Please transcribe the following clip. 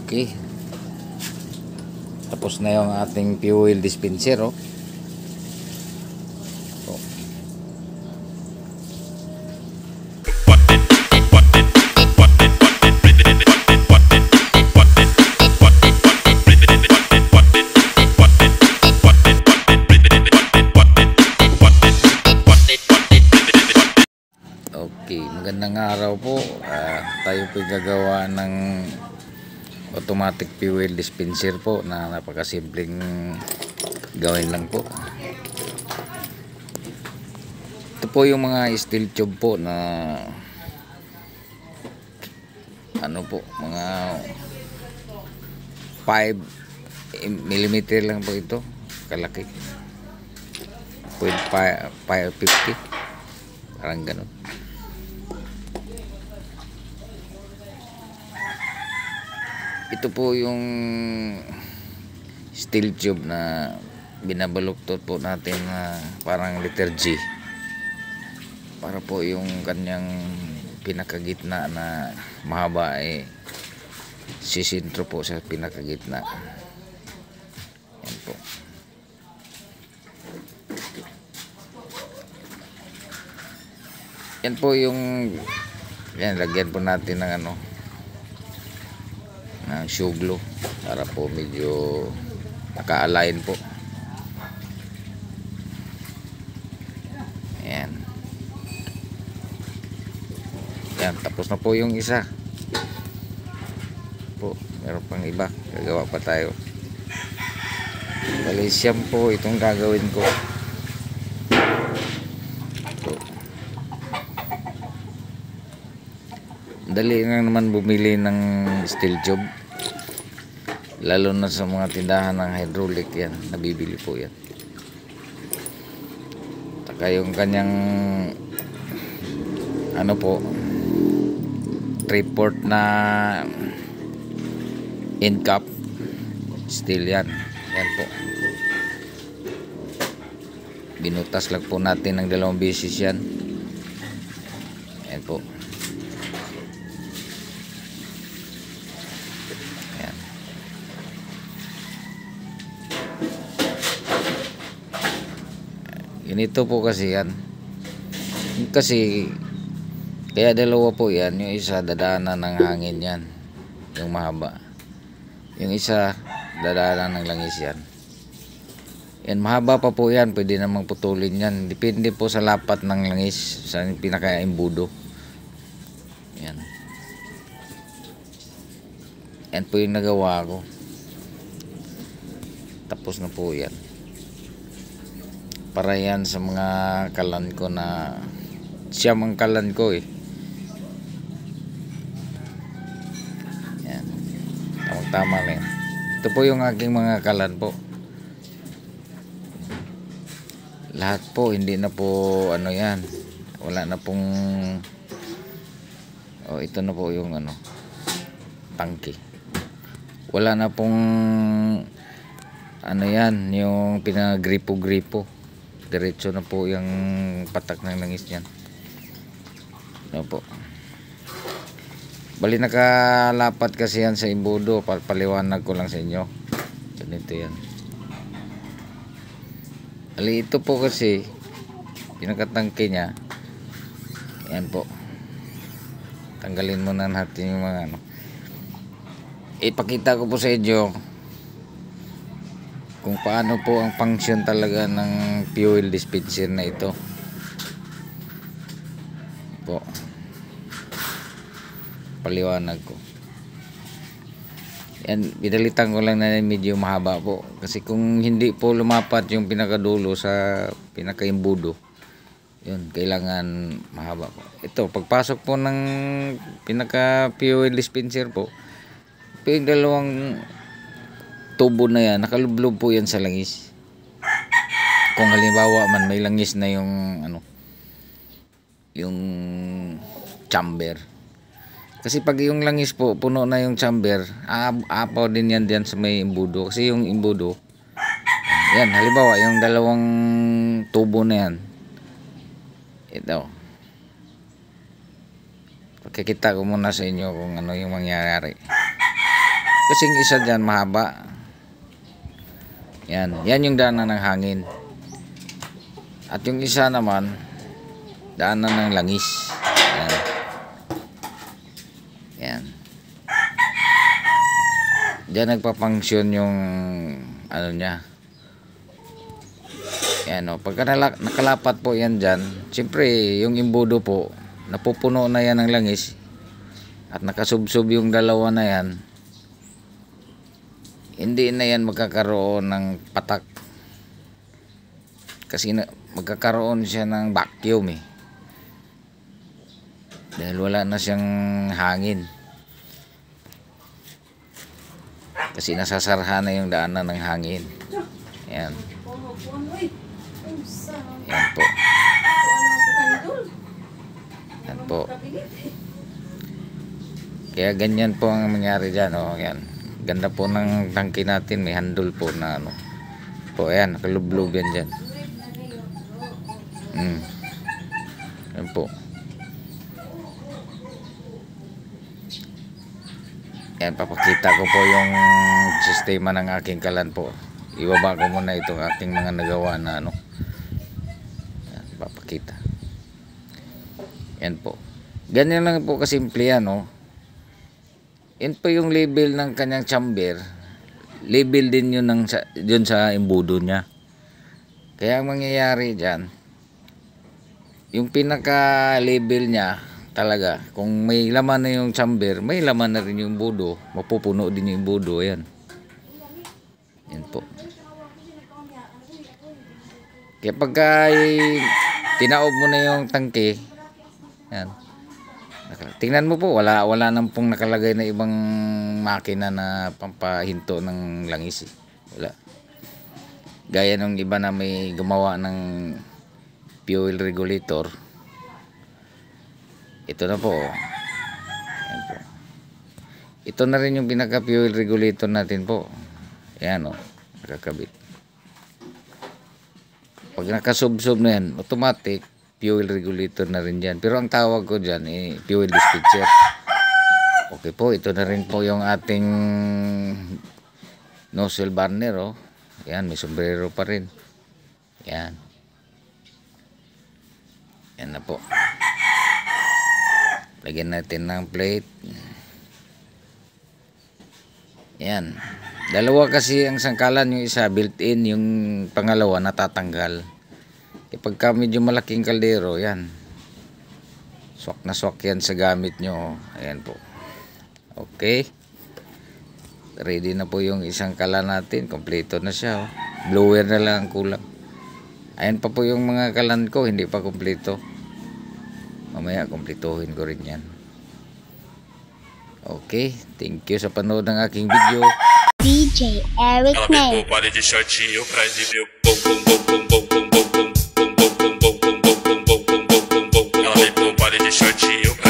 Okay. Tapos na yung ating fuel dispenser, oh. Okay, magandang araw po. Tayo po gagawa ng automatic fuel dispenser po na napakasimpleng gawin lang po. Ito po yung mga steel tube po na ano po, mga 5 mm lang po ito, kalaki. 0.550, parang ganun. Ito po yung steel tube na binabaluktot po natin na parang letter G, para po yung kanyang pinakagitna na mahaba sisintro po sa pinakagitna. Yan po. Yan po yung lagyan po natin ng ng shoe glue para po medyo naka-align po. Ayan. Yan, tapos na po yung isa po. Meron pang iba, gagawa pa tayo. Bali siyam po itong gagawin ko. Dali lang naman bumili ng steel tube, lalo na sa mga tindahan ng hydraulic. Yan, nabibili po yan. Taka yung kanyang po, 3/4 na end cap, steel yan. Yan po, binutas lang po natin ng 2 beses yan. Yan po. Ganito po kasi yan. Kasi kaya 2 po yan. Yung isa dadaanan ng hangin yan, yung mahaba. Yung isa dadaanan ng langis yan. Yan, mahaba pa po yan. Pwede namang putulin yan. Depende po sa lapat ng langis, sa pinaka-imbudo. Yan. Yan po yung nagawa ko. Tapos na po yan. Para yan sa mga kalan ko na siyam ang kalan ko Yan. Tama na yan. Ito po yung aking mga kalan po. Lahat po, hindi na po yan. Wala na pong ito na po yung tangke. Wala na pong yan, yung pinagripo-gripo. Diretso na po yung patak ng langis niyan. Ano po. Bali nakalapat kasi yan sa imbudo. Paliwanag ko lang sa inyo. Ganito yan. Bali ito po kasi pinakatangke niya. Yan po. Tanggalin muna natin yung mga ipakita ko po sa inyo kung paano po ang function talaga ng fuel dispenser na ito po. Paliwanag ko yan, binalitan ko lang na medyo mahaba po, kasi kung hindi po lumapat yung pinakadulo sa pinakaimbudo, yun, kailangan mahaba po. Ito, pagpasok po ng pinaka fuel dispenser po, yung 2 tubo na yan, nakalublob po yan sa langis. Kung halimbawa man may langis na yung yung chamber. Kasi pag yung langis po puno na yung chamber, aapaw din yan diyan sa may imbudo. Kasi yung imbudo, yan, halimbawa yung 2 tubo na yan, ito, pakikita ko muna sa inyo kung ano yung mangyayari. Kasing isa dyan mahaba. Yan yung daanan ng hangin. At yung isa naman, daanan ng langis. Yan. Yan. Diyan nagpapangsyon yung ano niya. Yan o. Pagka nakalapat po yan dyan, siyempre yung imbudo po, napupuno na yan ng langis. At nakasubsob yung dalawa na yan, hindi na yan magkakaroon ng patak. Kasi magkakaroon siya ng vacuum eh. Dahil wala na siyang hangin. Kasi nasasarhan na yung daanan ng hangin. Yan. Yan po. Yan po. Kaya ganyan po ang mangyari dyan. Oh. Yan. Ganda po ng tangke natin. May handle po na ano. Po, ayan. Nakalublog yan dyan. Yan po. Yan, papakita ko po yung sistema ng aking kalan po. Ibaba ko muna itong aking mga nagawa na ano. Yan, papakita. Yan po. Ganyan lang po kasimple yan, no. Yan po yung label ng kanyang chamber. Label din yun dun sa imbudo niya. Kaya ang mangyayari dyan, yung pinaka-label niya, talaga, kung may laman na yung chamber, may laman na rin yung budo, mapupuno din yung budo. Ayan. Yan po. Kaya pagka tinaob mo na yung tangke, yan. Tingnan mo po, wala nang pong nakalagay na ibang makina na pampahinto ng langis. Wala. Gaya ng iba na may gumawa ng fuel regulator. Ito na po. Ayan po. Ito na rin yung pinaka-fuel regulator natin po. Ayan o. Nakakabit. Pag nakasubsob na yan, automatic fuel regulator na rin dyan. Pero ang tawag ko dyan, fuel dispenser. Okay po. Ito na rin po yung ating nozzle burner o. Ayan, may sombrero pa rin. Ayan. Ayan na po. Lagyan natin ng plate. Yan. Dalawa kasi ang sangkalan, yung isa built-in, yung pangalawa natatanggal. E pagka medyo malaking kaldero, yan. Swak na swak yan sa gamit nyo. Ayan po. Okay. Ready na po yung isang kalan natin. Kompleto na siya. Oh. Blower na lang ang kulang. Ayan pa po yung mga kalan ko, hindi pa kompleto. Mamaya kumpletuhin ko rin yan. Okay, thank you sa panood ng aking video. DJ Eric May. Pare de shortinho pra exibir o bom bom bom bom bom bom bom bom bom bom bom bom bom bom bom bom bom bom bom. Ela vem pro pare de shortinho.